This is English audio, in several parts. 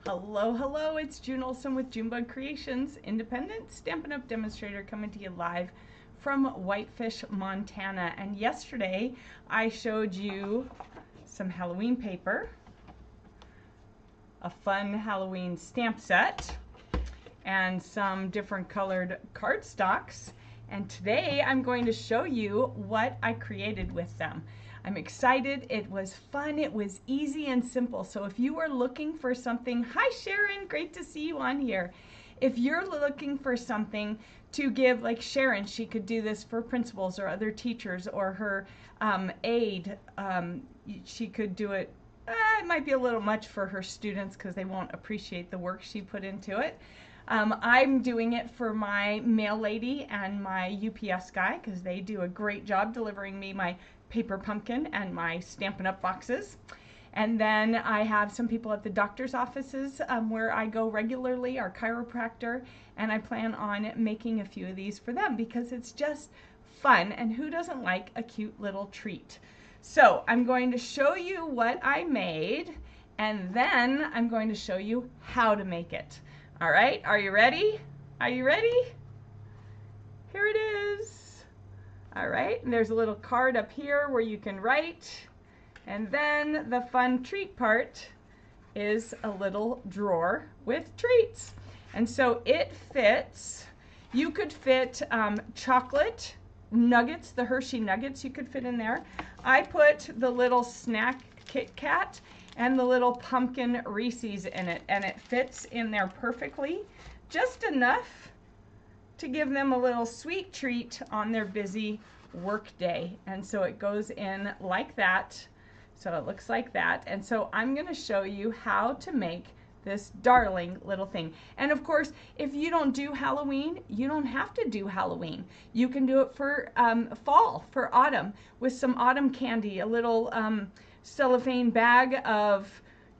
Hello, hello, it's June Olson with Junebug Creations, independent Stampin' Up! Demonstrator coming to you live from Whitefish, Montana. And yesterday I showed you some Halloween paper, a fun Halloween stamp set, and some different colored cardstocks. And today I'm going to show you what I created with them. I'm excited. It was fun. It was easy and simple. So if you are looking for something, hi Sharon, great to see you on here. If you're looking for something to give, like Sharon, she could do this for principals or other teachers or her aide. She could do it. It might be a little much for her students because they won't appreciate the work she put into it. I'm doing it for my mail lady and my UPS guy because they do a great job delivering me my paper pumpkin and my Stampin' Up! Boxes. And then I have some people at the doctor's offices where I go regularly, our chiropractor, and I plan on making a few of these for them because it's just fun, and who doesn't like a cute little treat? So I'm going to show you what I made, and then I'm going to show you how to make it. All right, are you ready? Are you ready? Here it is. All right, and there's a little card up here where you can write. And then the fun treat part is a little drawer with treats. And so it fits, you could fit chocolate nuggets, the Hershey nuggets you could fit in there. I put the little snack Kit Kat and the little pumpkin Reese's in it, and it fits in there perfectly, just enough to give them a little sweet treat on their busy work day. And so it goes in like that. So it looks like that. And so I'm going to show you how to make this darling little thing. And of course, if you don't do Halloween, you don't have to do Halloween. You can do it for fall, for autumn, with some autumn candy, a little cellophane bag of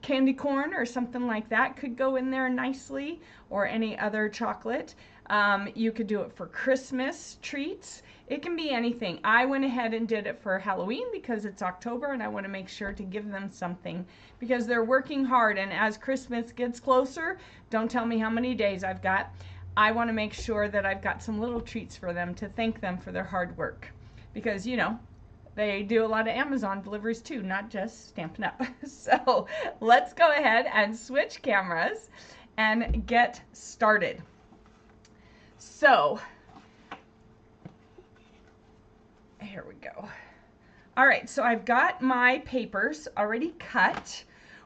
candy corn or something like that could go in there nicely, or any other chocolate. You could do it for Christmas treats. It can be anything. I went ahead and did it for Halloween because it's October and I want to make sure to give them something because they're working hard, and as Christmas gets closer, don't tell me how many days I've got, I want to make sure that I've got some little treats for them to thank them for their hard work, because you know, they do a lot of Amazon deliveries too, not just Stampin' Up! So let's go ahead and switch cameras and get started. So here we go. All right, so I've got my papers already cut.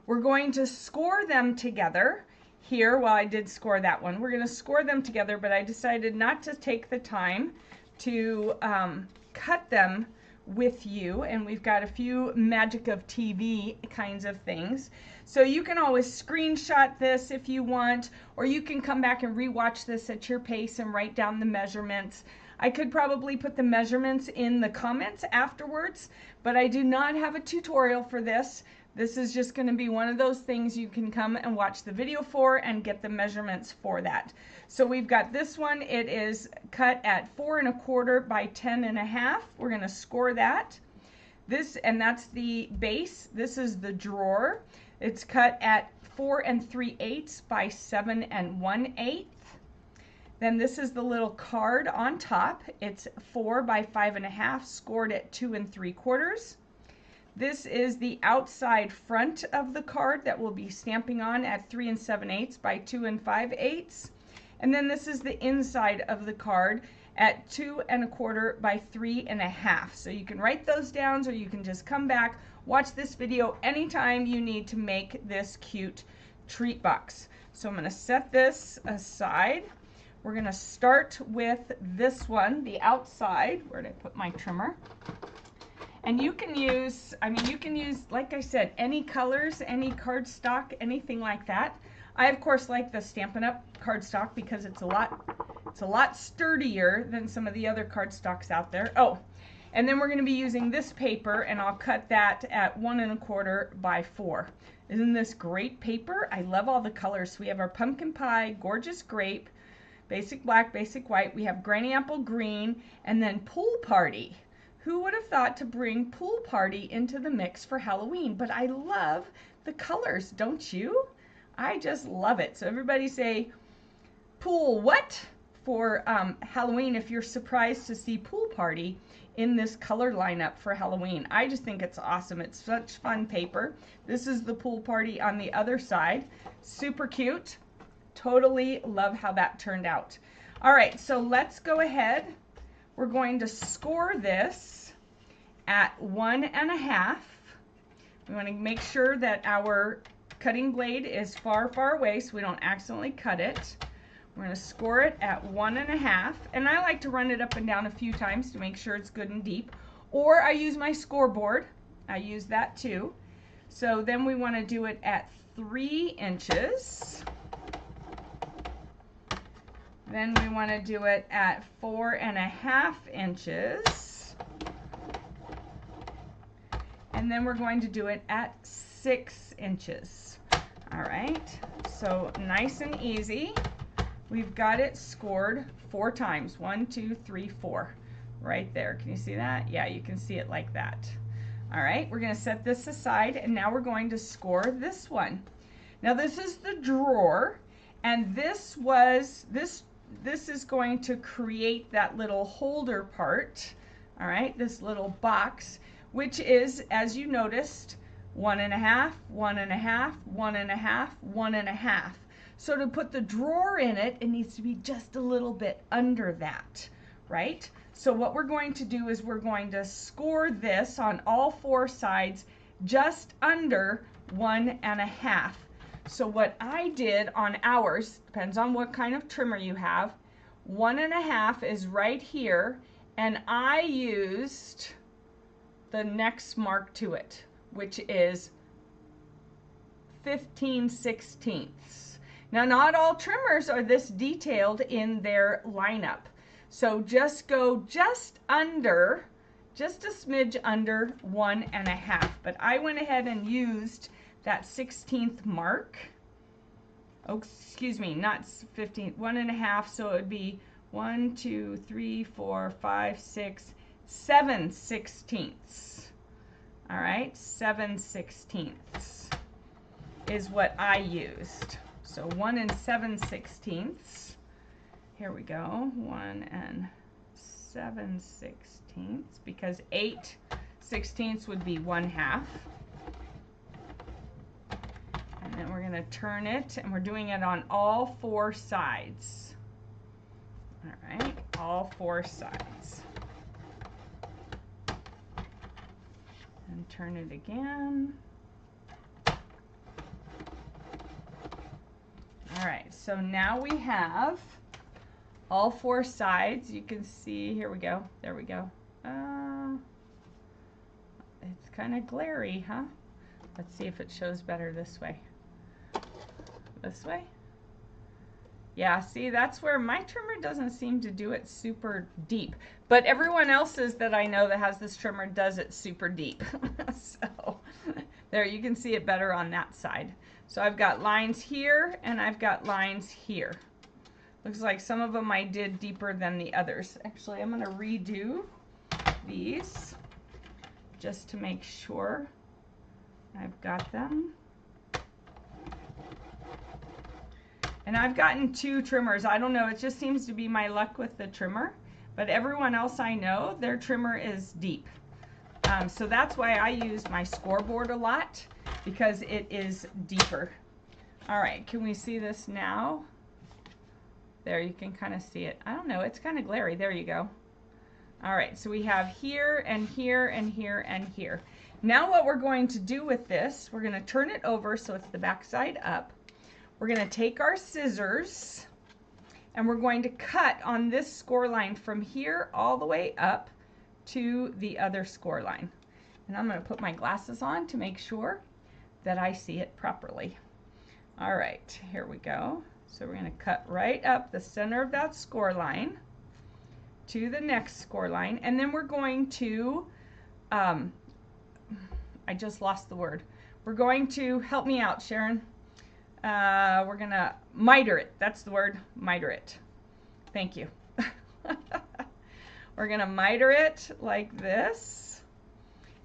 We're going to score them together here. Well, I did score that one. We're going to score them together, but I decided not to take the time to cut them with you, and we've got a few magic of TV kinds of things. So you can always screenshot this if you want, or you can come back and rewatch this at your pace and write down the measurements. I could probably put the measurements in the comments afterwards, but I do not have a tutorial for this. This is just going to be one of those things you can come and watch the video for and get the measurements for that. So we've got this one. It is cut at 4 1/4 by 10 1/2. We're going to score that. This, and that's the base. This is the drawer. It's cut at 4 3/8 by 7 1/8. Then this is the little card on top. It's 4 by 5 1/2, scored at 2 3/4. This is the outside front of the card that we'll be stamping on at 3 7/8 by 2 5/8. And then this is the inside of the card at 2 1/4 by 3 1/2. So you can write those down, or you can just come back, watch this video anytime you need to make this cute treat box. So I'm going to set this aside. We're going to start with this one, the outside. Where did I put my trimmer? And you can use, you can use, like I said, any colors, any cardstock, anything like that. I, of course, like the Stampin' Up! Cardstock because it's a lot sturdier than some of the other cardstocks out there. Oh, and then we're going to be using this paper, and I'll cut that at 1 1/4 by 4. Isn't this great paper? I love all the colors. We have our pumpkin pie, gorgeous grape, basic black, basic white. We have granny apple green, and then pool party. Who would have thought to bring pool party into the mix for Halloween? But I love the colors, don't you? I just love it. So everybody say pool what for Halloween if you're surprised to see pool party in this color lineup for Halloween. I just think it's awesome. It's such fun paper. This is the pool party on the other side. Super cute. Totally love how that turned out. All right, so let's go ahead. We're going to score this at 1.5. We want to make sure that our cutting blade is far, far away so we don't accidentally cut it. We're going to score it at 1.5, and I like to run it up and down a few times to make sure it's good and deep. Or I use my scoreboard. I use that too. So then we want to do it at 3 inches. Then we want to do it at 4.5 inches. And then we're going to do it at 6 inches. All right, so nice and easy. We've got it scored 4 times. 1, 2, 3, 4. Right there. Can you see that? Yeah, you can see it like that. All right, we're going to set this aside, and now we're going to score this one. Now this is the drawer, and this is going to create that little holder part. All right, this little box, which is, as you noticed, 1.5, 1.5, 1.5, 1.5. So to put the drawer in it, it needs to be just a little bit under that, right? So what we're going to do is we're going to score this on all 4 sides just under 1.5. So what I did on ours, depends on what kind of trimmer you have, 1.5 is right here, and I used the next mark to it, which is 15/16. Now, not all trimmers are this detailed in their lineup. So just go just under, just a smidge under 1.5. But I went ahead and used that 16th mark. Oh, excuse me, not 15, 1.5. So it would be 1, 2, 3, 4, 5, 6, 7/16. All right, 7/16 is what I used. So 1 7/16. Here we go. 1 7/16, because 8/16 would be 1/2. And then we're going to turn it, and we're doing it on all 4 sides. All right, all 4 sides. And turn it again. All right, so now we have all 4 sides. You can see, here we go, there we go. It's kind of glary, huh? Let's see if it shows better this way. This way? Yeah, see, that's where my trimmer doesn't seem to do it super deep. But everyone else's that I know that has this trimmer does it super deep. So there, you can see it better on that side. So I've got lines here, and I've got lines here. Looks like some of them I did deeper than the others. Actually, I'm going to redo these just to make sure I've got them. And I've gotten 2 trimmers. I don't know, it just seems to be my luck with the trimmer. But everyone else I know, their trimmer is deep. So that's why I use my scoreboard a lot, because it is deeper. All right, can we see this now? There, you can kind of see it. I don't know, it's kind of glary. There you go. All right, so we have here and here and here and here. Now what we're going to do with this, we're going to turn it over so it's the back side up. We're going to take our scissors, and we're going to cut on this score line from here all the way up to the other score line. And I'm going to put my glasses on to make sure that I see it properly. All right, here we go. So we're going to cut right up the center of that score line to the next score line, and then we're going to, I just lost the word. We're going to, help me out, Sharon. We're going to miter it. That's the word, miter it. Thank you. We're going to miter it like this,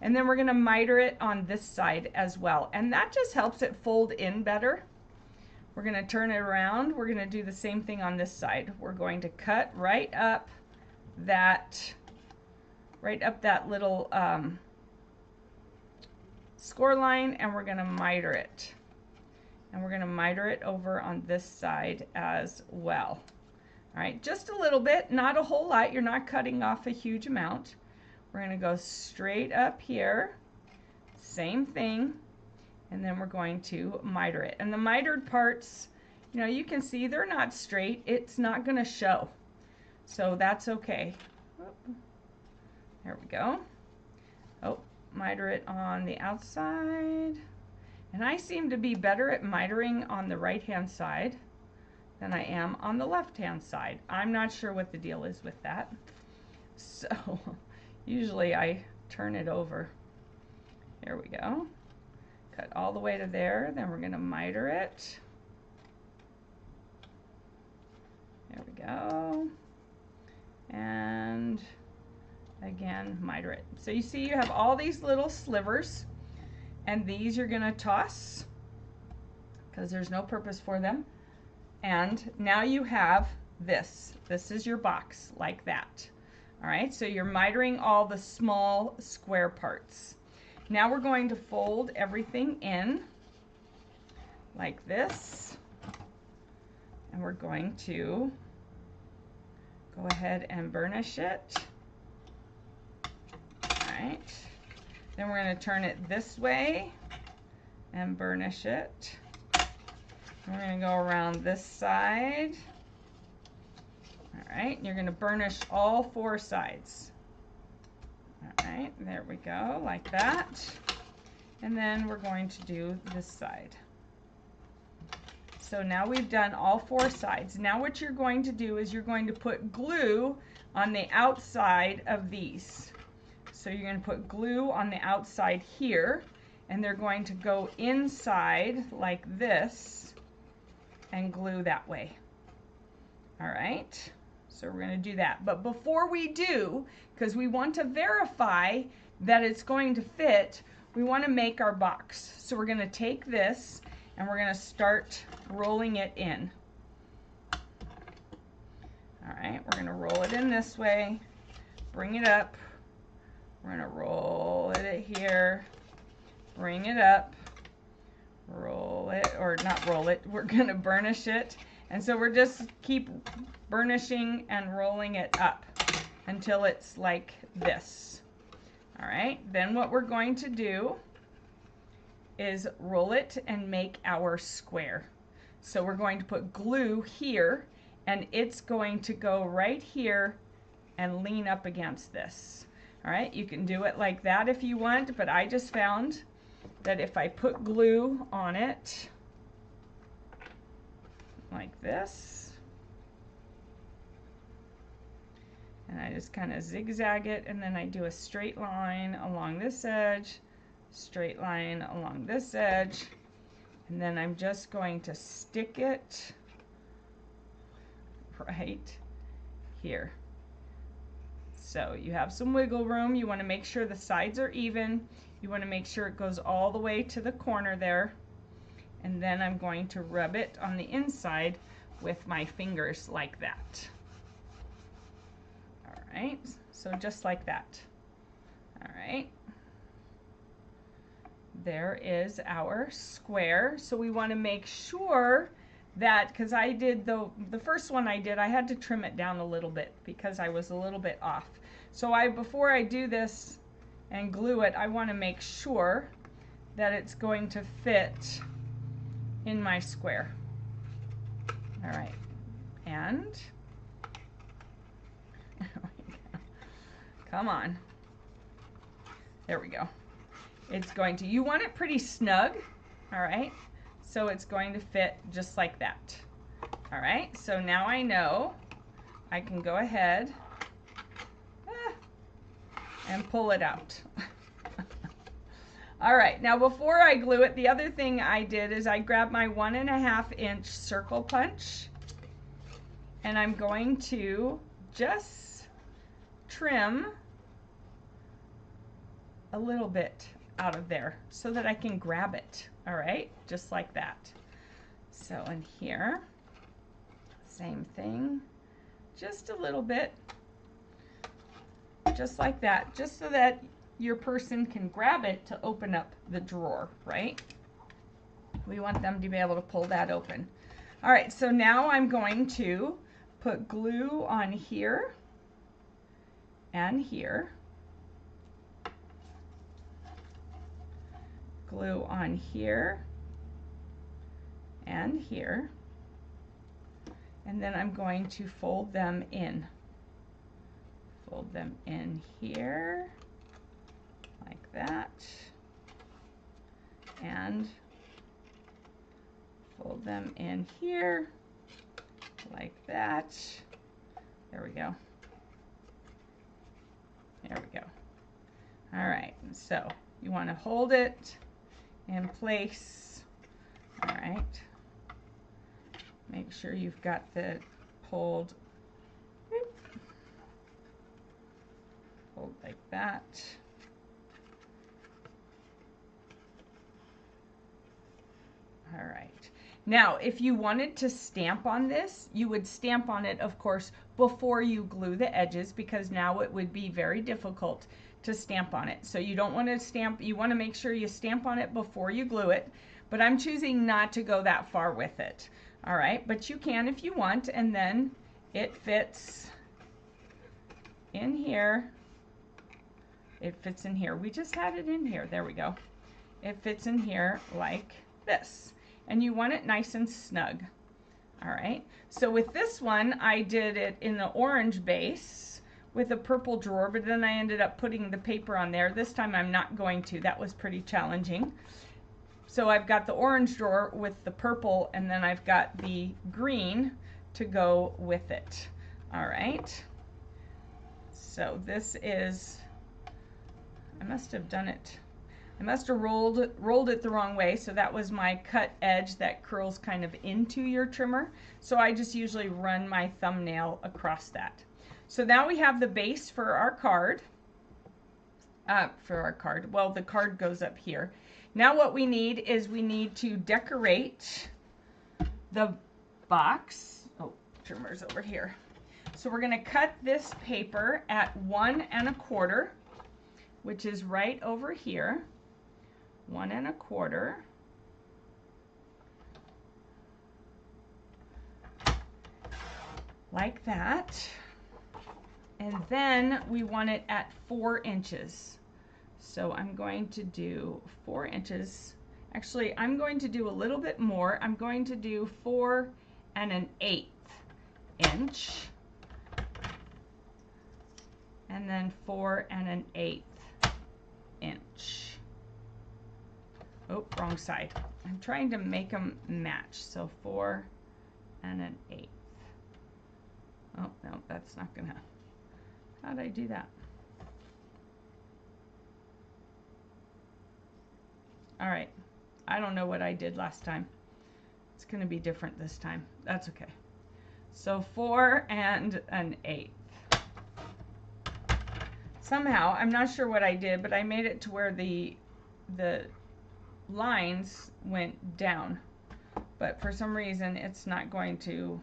and then we're going to miter it on this side as well, and that just helps it fold in better. We're going to turn it around. We're going to do the same thing on this side. We're going to cut right up that little score line, and we're going to miter it. And we're going to miter it over on this side as well. All right, just a little bit, not a whole lot. You're not cutting off a huge amount. We're going to go straight up here, same thing, and then we're going to miter it. And the mitered parts, you know, you can see they're not straight. It's not going to show, so that's okay. There we go. Oh, miter it on the outside. And I seem to be better at mitering on the right-hand side than I am on the left-hand side. I'm not sure what the deal is with that. So usually I turn it over. There we go. Cut all the way to there, then we're going to miter it. There we go. And again, miter it. So you see you have all these little slivers, and these you're going to toss because there's no purpose for them. And now you have this. This is your box, like that. All right, so you're mitering all the small square parts. Now we're going to fold everything in like this, and we're going to go ahead and burnish it. All right, then we're going to turn it this way and burnish it. We're going to go around this side. All right, you're going to burnish all 4 sides. All right, there we go, like that. And then we're going to do this side. So now we've done all 4 sides. Now what you're going to do is you're going to put glue on the outside of these. So you're going to put glue on the outside here, and they're going to go inside like this and glue that way. All right, so we're going to do that. But before we do, because we want to verify that it's going to fit, we want to make our box. So we're going to take this and we're going to start rolling it in. All right, we're going to roll it in this way, bring it up. We're going to roll it here, bring it up, roll it, or not roll it, we're going to burnish it. And so we're just keep burnishing and rolling it up until it's like this. All right, then what we're going to do is roll it and make our square. So we're going to put glue here, and it's going to go right here and lean up against this. All right, you can do it like that if you want, but I just found that if I put glue on it like this, and I just kind of zigzag it, and then I do a straight line along this edge, straight line along this edge, and then I'm just going to stick it right here. So you have some wiggle room. You want to make sure the sides are even. You want to make sure it goes all the way to the corner there. And then I'm going to rub it on the inside with my fingers like that. All right, so just like that. All right. There is our square. So we want to make sure that, because I did the first one I did, I had to trim it down a little bit because I was a little bit off. So before I do this and glue it, I want to make sure that it's going to fit in my square. All right, and come on, there we go. It's going to, you want it pretty snug, all right? So it's going to fit just like that. All right, so now I know I can go ahead and pull it out. All right, now before I glue it, the other thing I did is I grabbed my 1.5 inch circle punch, and I'm going to just trim a little bit out of there so that I can grab it. All right, just like that. So in here, same thing, just a little bit, just like that, just so that your person can grab it to open up the drawer, right? We want them to be able to pull that open. All right, so now I'm going to put glue on here and here. Glue on here and here. And then I'm going to fold them in. Fold them in here, like that. And fold them in here, like that. There we go. There we go. All right, so you want to hold it in place. All right. Make sure you've got the pulled, like that. All right. Now, if you wanted to stamp on this, you would stamp on it, of course, before you glue the edges, because now it would be very difficult to stamp on it. So you don't want to stamp, you want to make sure you stamp on it before you glue it, but I'm choosing not to go that far with it. All right, but you can if you want, and then it fits in here. It fits in here. We just had it in here. There we go. It fits in here like this. And you want it nice and snug. All right, so with this one, I did it in the orange base with a purple drawer, but then I ended up putting the paper on there. This time I'm not going to. That was pretty challenging. So I've got the orange drawer with the purple, and then I've got the green to go with it. All right, so this is, I must have done it. I must have rolled it the wrong way, so that was my cut edge that curls kind of into your trimmer. So I just usually run my thumbnail across that. So now we have the base for our card. Well, the card goes up here. Now what we need is we need to decorate the box. Oh, trimmer's over here. So we're going to cut this paper at 1 1/4, which is right over here. 1 1/4. Like that. And then we want it at 4 inches. So I'm going to do 4 inches. Actually, I'm going to do a little bit more. I'm going to do 4 1/8 inch. And then 4 1/8 inch. Oh, wrong side. I'm trying to make them match. So 4 1/8. Oh, no, that's not gonna. How'd I do that? All right, I don't know what I did last time. It's gonna be different this time. That's okay. So 4 1/8. Somehow, I'm not sure what I did, but I made it to where the lines went down. But for some reason, it's not going to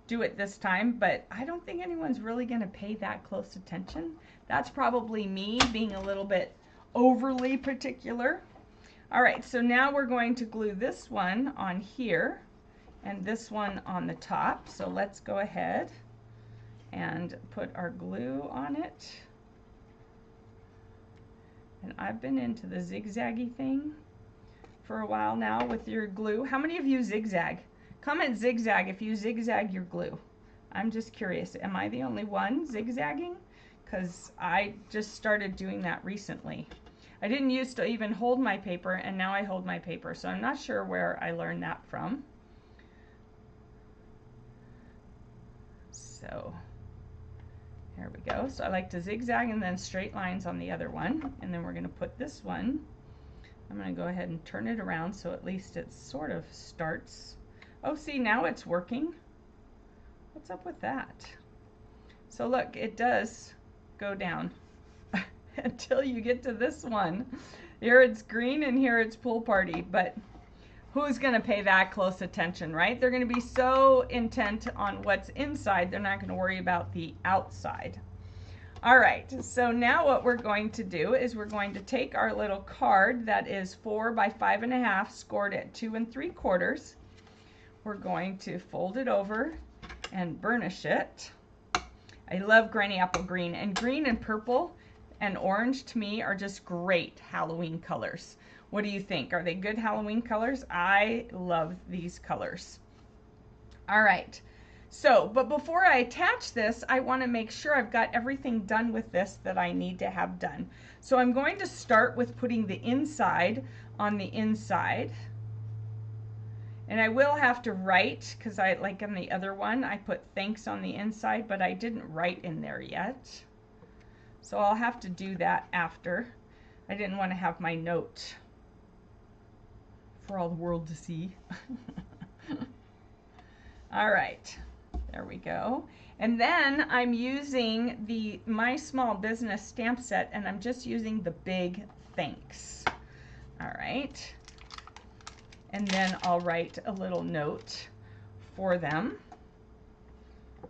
do it this time, but I don't think anyone's really going to pay that close attention. That's probably me being a little bit overly particular. All right, so now we're going to glue this one on here and this one on the top. So let's go ahead and put our glue on it. And I've been into the zigzaggy thing for a while now with your glue. How many of you zigzag? Comment zigzag if you zigzag your glue. I'm just curious, am I the only one zigzagging? Because I just started doing that recently. I didn't used to even hold my paper, and now I hold my paper, so I'm not sure where I learned that from. So here we go. So I like to zigzag and then straight lines on the other one, and then we're going to put this one. I'm going to go ahead and turn it around so at least it sort of starts. Oh, see, now it's working. What's up with that? So look, it does go down until you get to this one. Here it's green and here it's pool party, but who's going to pay that close attention, right? They're going to be so intent on what's inside, they're not going to worry about the outside. All right, so now what we're going to do is we're going to take our little card that is 4 by 5.5, scored at 2 3/4. We're going to fold it over and burnish it. I love granny apple green, and green and purple and orange to me are just great Halloween colors. What do you think? Are they good Halloween colors? I love these colors. All right. So, but before I attach this, I want to make sure I've got everything done with this that I need to have done. So I'm going to start with putting the inside on the inside. And I will have to write, because I, like on the other one, I put thanks on the inside, but I didn't write in there yet. So I'll have to do that after. I didn't want to have my note for all the world to see. All right. There we go. And then I'm using the My Small Business stamp set, and I'm just using the big thanks. All right. And then I'll write a little note for them. All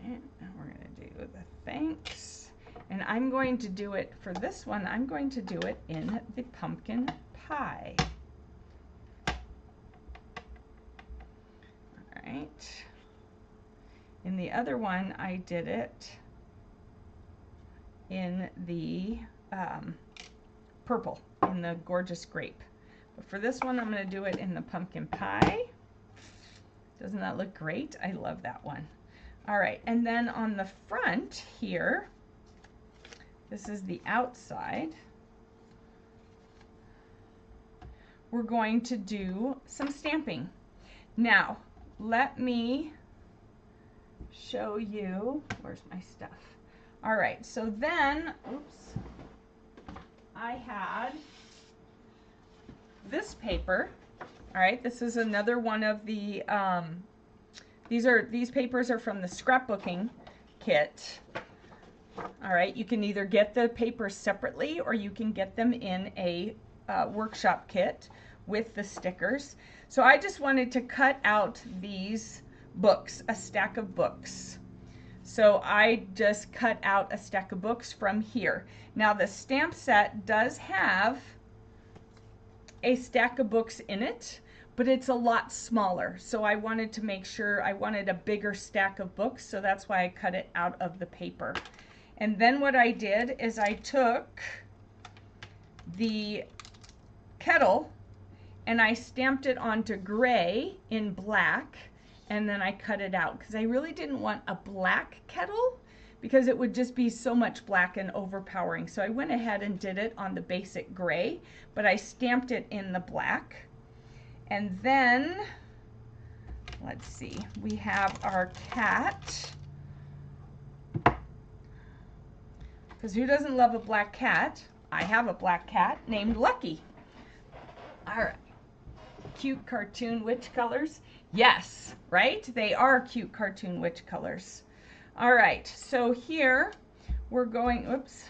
right. And we're going to do the thanks. And I'm going to do it for this one. I'm going to do it in the pumpkin pie. All right. In the other one, I did it in the purple, in the gorgeous grape. But for this one, I'm going to do it in the pumpkin pie. Doesn't that look great? I love that one. All right, and then on the front here, this is the outside. We're going to do some stamping. Now, let me show you, where's my stuff? All right, so then, oops, I had this paper. All right, this is another one of the, these papers are from the scrapbooking kit. All right, you can either get the papers separately or you can get them in a workshop kit with the stickers. So I just wanted to cut out these books, a stack of books. So I just cut out a stack of books from here. Now the stamp set does have a stack of books in it, but it's a lot smaller. So I wanted to make sure I wanted a bigger stack of books, so that's why I cut it out of the paper. And then what I did is I took the kettle and I stamped it onto gray in black, and then I cut it out because I really didn't want a black kettle because it would just be so much black and overpowering. So I went ahead and did it on the basic gray, but I stamped it in the black. And then, let's see, we have our cat. Because who doesn't love a black cat? I have a black cat named Lucky. All right. Cute cartoon witch colors. Yes, right? They are cute cartoon witch colors. All right, so here we're going, oops.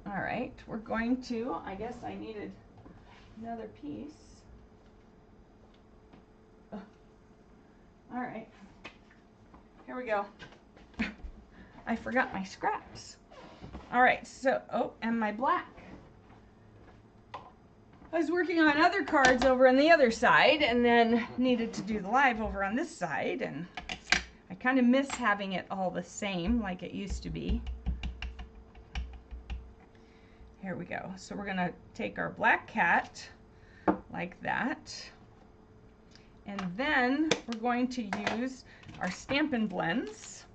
All right, we're going to, I guess I needed another piece. Oh. All right, here we go. I forgot my scraps. All right, so, oh, and my black. I was working on other cards over on the other side and then needed to do the live over on this side, and I kind of miss having it all the same like it used to be. Here we go. So we're going to take our black cat like that, and then we're going to use our Stampin' Blends.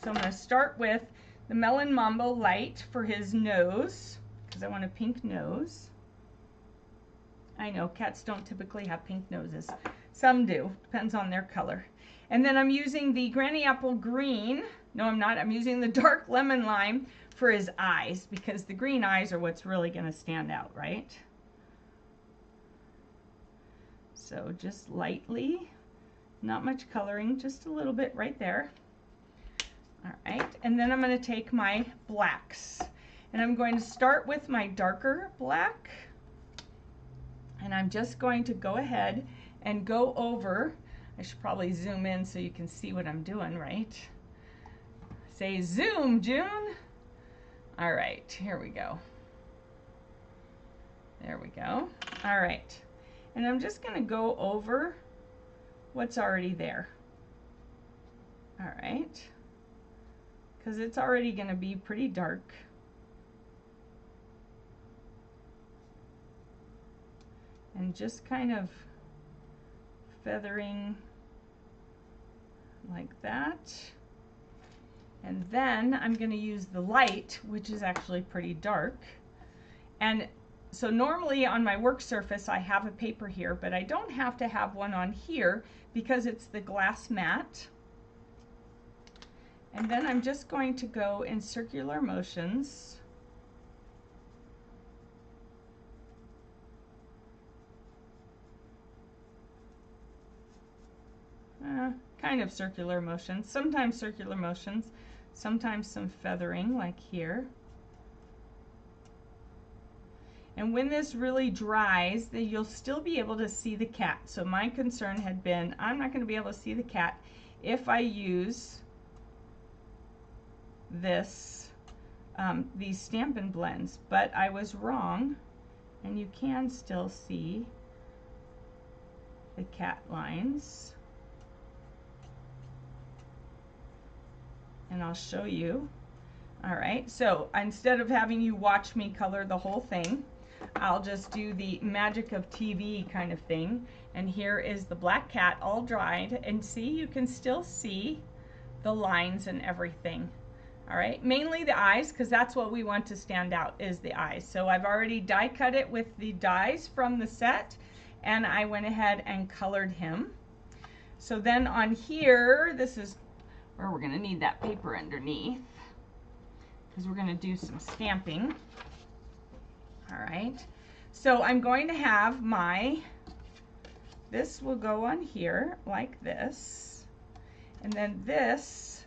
So I'm going to start with the Melon Mambo Light for his nose, because I want a pink nose. I know cats don't typically have pink noses. Some do, depends on their color. And then I'm using the Granny Apple Green. No, I'm not. I'm using the dark lemon lime for his eyes, because the green eyes are what's really going to stand out, right? So just lightly, not much coloring, just a little bit right there. All right, and then I'm going to take my blacks, and I'm going to start with my darker black. And I'm just going to go ahead and go over, I should probably zoom in so you can see what I'm doing, right? Say zoom, June. All right, here we go. There we go. All right, and I'm just gonna go over what's already there. All right, because it's already gonna be pretty dark. And just kind of feathering like that. And then I'm going to use the light, which is actually pretty dark. And so normally on my work surface I have a paper here, but I don't have to have one on here because it's the glass mat. And then I'm just going to go in circular motions. Kind of circular motions, sometimes circular motions, sometimes some feathering like here. And when this really dries, then you'll still be able to see the cat. So my concern had been, I'm not going to be able to see the cat if I use this, these Stampin' Blends, but I was wrong, and you can still see the cat lines. And I'll show you. All right, so instead of having you watch me color the whole thing, I'll just do the magic of TV kind of thing. And here is the black cat all dried, and see, you can still see the lines and everything. All right, mainly the eyes, because that's what we want to stand out, is the eyes. So I've already die cut it with the dies from the set, and I went ahead and colored him. So then on here, this is where we're going to need that paper underneath, because we're going to do some stamping. All right, so I'm going to have this will go on here like this, and then this,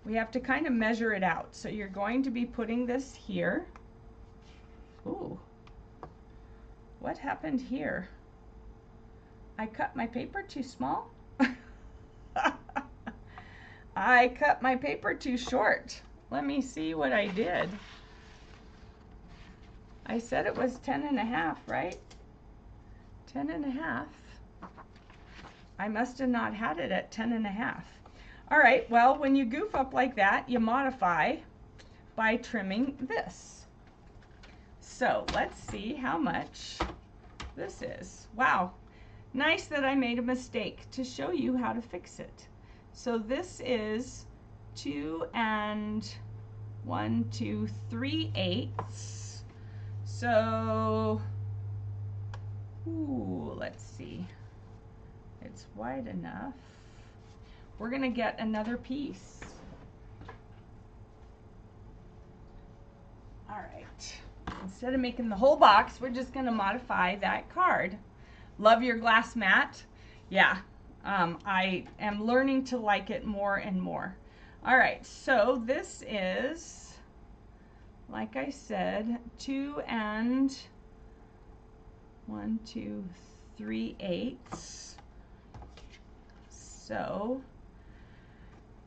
we have to kind of measure it out. So you're going to be putting this here. Ooh, what happened here? I cut my paper too small? I cut my paper too short. Let me see what I did. I said it was 10.5, right? 10.5. I must have not had it at 10.5. All right, well, when you goof up like that, you modify by trimming this. So let's see how much this is. Wow, nice that I made a mistake to show you how to fix it. So this is 2 3/8. So, ooh, let's see. It's wide enough. We're gonna get another piece. All right. Instead of making the whole box, we're just gonna modify that card. Love your glass mat. Yeah. I am learning to like it more and more. All right, so this is, like I said, 2 3/8. So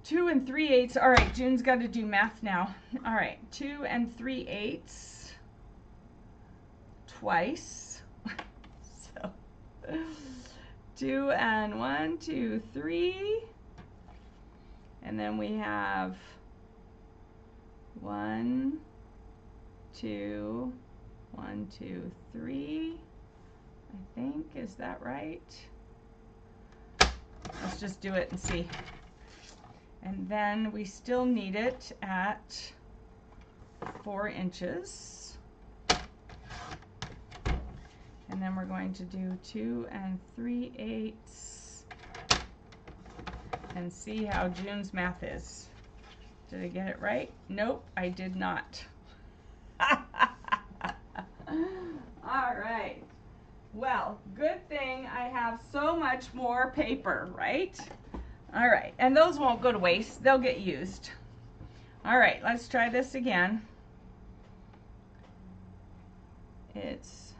2 3/8. All right, June's got to do math now. All right, 2 3/8 twice. So 2 and 1, 2, 3, and then we have 1, 2, 1, 2, 3. I think, is that right? Let's just do it and see. And then we still need it at 4 inches. And then we're going to do 2 3/8 and see how June's math is. Did I get it right? Nope, I did not. All right. Well, good thing I have so much more paper, right? All right, and those won't go to waste. They'll get used. All right, let's try this again. It's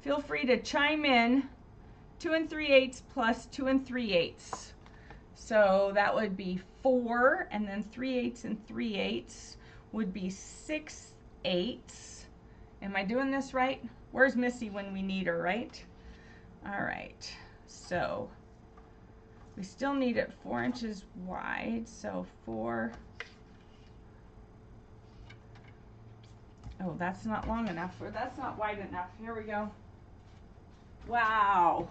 feel free to chime in. 2 3/8 plus 2 3/8. So that would be 4, and then 3/8 and 3/8 would be 6/8. Am I doing this right? Where's Missy when we need her, right? All right, so we still need it 4 inches wide, so 4. Oh, that's not long enough, or that's not wide enough. Here we go. Wow.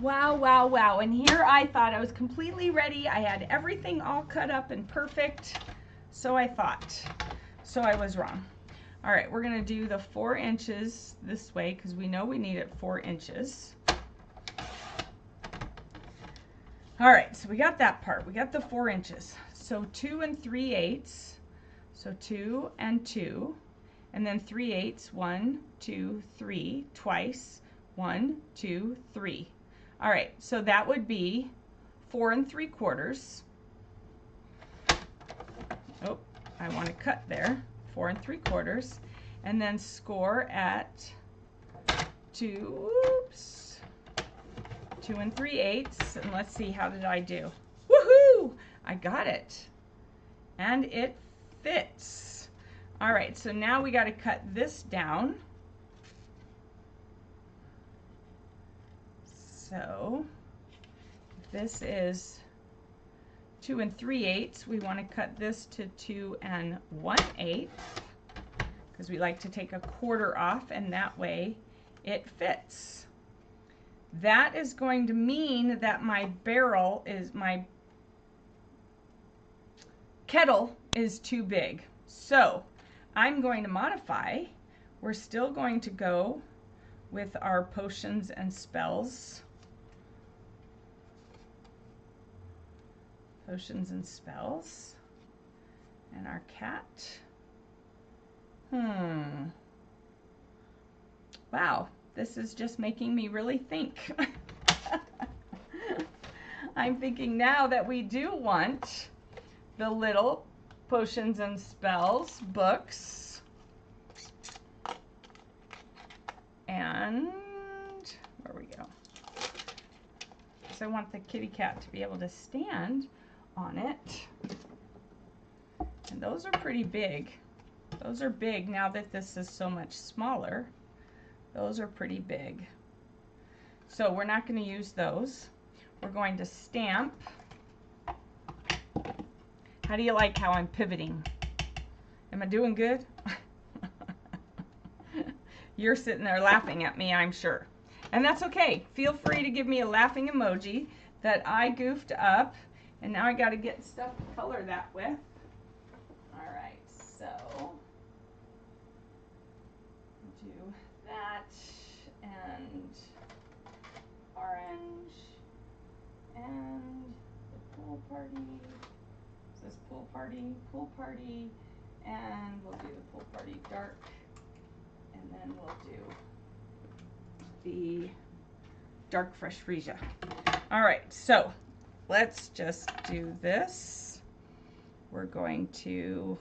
Wow, wow, wow. And here I thought I was completely ready. I had everything all cut up and perfect. So I thought. So I was wrong. All right, we're going to do the 4 inches this way because we know we need it 4 inches. All right, so we got that part. We got the 4 inches. So 2 3/8. So 2 and 2. And then 3/8. 1, 2, 3. Twice. 1, 2, 3. All right, so that would be 4 3/4. Oh, I want to cut there. 4 3/4. And then score at 2 3/8. And let's see, how did I do? Woohoo! I got it. And it fits. All right, so now we got to cut this down. So this is 2 3/8. We want to cut this to 2 1/8 because we like to take a quarter off, and that way it fits. That is going to mean that my kettle is too big. So I'm going to modify. We're still going to go with our potions and spells. Potions and spells. And our cat. Wow, this is just making me really think. I'm thinking now that we do want the little potions and spells books. And where we go? So I want the kitty cat to be able to stand on it. And those are pretty big. Those are big now that this is so much smaller. Those are pretty big. So we're not going to use those. We're going to stamp. How do you like how I'm pivoting? Am I doing good? You're sitting there laughing at me, I'm sure. And that's okay. Feel free to give me a laughing emoji that I goofed up. And now I got to get stuff to color that with. All right, so do that and orange and the pool party. This is pool party, and we'll do the pool party dark, and then we'll do the dark fresh freesia. All right, so let's just do this. We're going to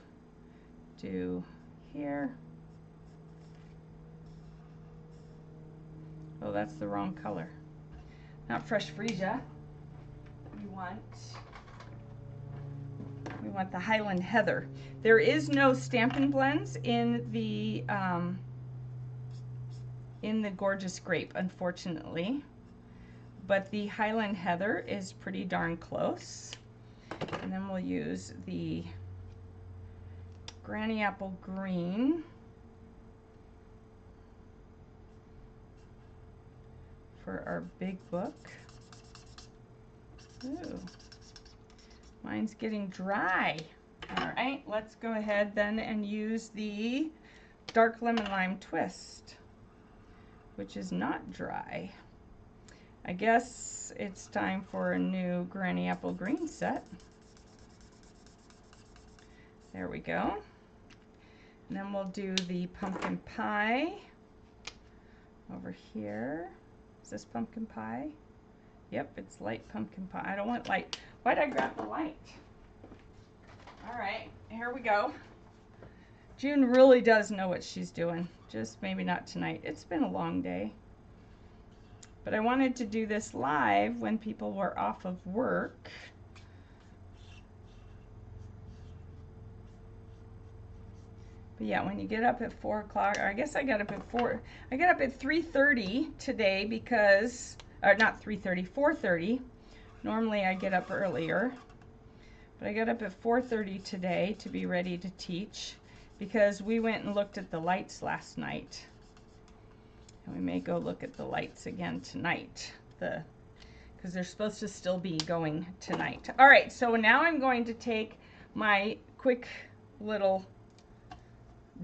do here. Oh, that's the wrong color. Not fresh freesia. We want the Highland Heather. There is no Stampin' Blends in the Gorgeous Grape, unfortunately. But the Highland Heather is pretty darn close. And then we'll use the Granny Apple Green for our big book. Ooh, mine's getting dry. All right, let's go ahead then and use the Dark Lemon Lime Twist, which is not dry. I guess it's time for a new Granny Apple Green set. There we go. And then we'll do the pumpkin pie over here. Is this pumpkin pie? Yep, it's light pumpkin pie. I don't want light. Why'd I grab the light? All right, here we go. June really does know what she's doing. Just maybe not tonight. It's been a long day. But I wanted to do this live when people were off of work. But yeah, when you get up at 4 o'clock, or I guess I got up at 4, I got up at 3:30 today because, or not 3:30, 4:30. Normally I get up earlier, but I got up at 4:30 today to be ready to teach because we went and looked at the lights last night. And we may go look at the lights again tonight, because they're supposed to still be going tonight. All right, so now I'm going to take my quick little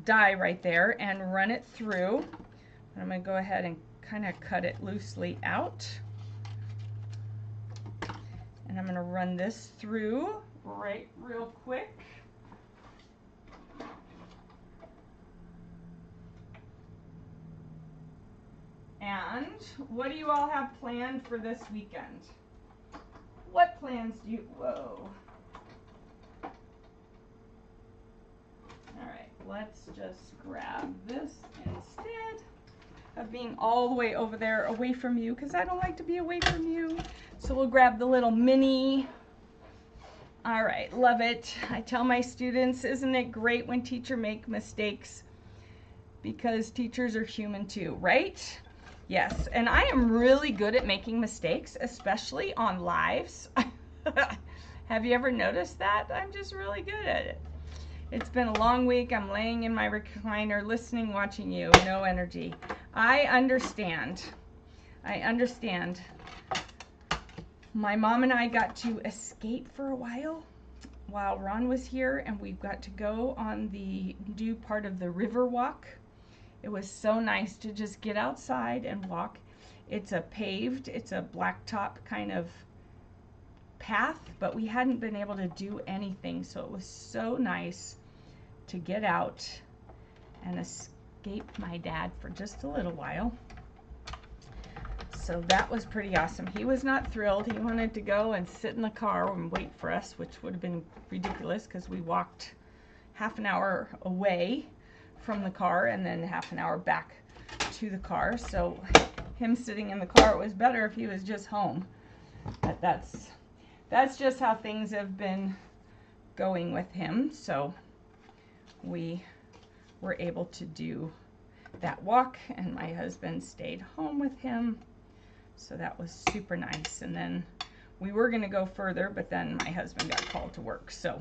die right there and run it through. I'm going to go ahead and kind of cut it loosely out. And I'm going to run this through right real quick. And what do you all have planned for this weekend? What plans do you, whoa. All right, let's just grab this instead of being all the way over there away from you, because I don't like to be away from you. So we'll grab the little mini. All right, love it. I tell my students, isn't it great when teachers make mistakes? Because teachers are human too, right? Yes, and I am really good at making mistakes, especially on lives. Have you ever noticed that? I'm just really good at it. It's been a long week. I'm laying in my recliner, listening, watching you. No energy. I understand. I understand. My mom and I got to escape for a while Ron was here, and we got to go on do part of the river walk. It was so nice to just get outside and walk. It's a blacktop kind of path, but we hadn't been able to do anything, so it was so nice to get out and escape my dad for just a little while. So that was pretty awesome. He was not thrilled. He wanted to go and sit in the car and wait for us, which would have been ridiculous because we walked half an hour away from the car and then half an hour back to the car. So him sitting in the car, it was better if he was just home. But that's just how things have been going with him. So we were able to do that walk, and my husband stayed home with him. So that was super nice. And then we were going to go further, but then my husband got called to work. So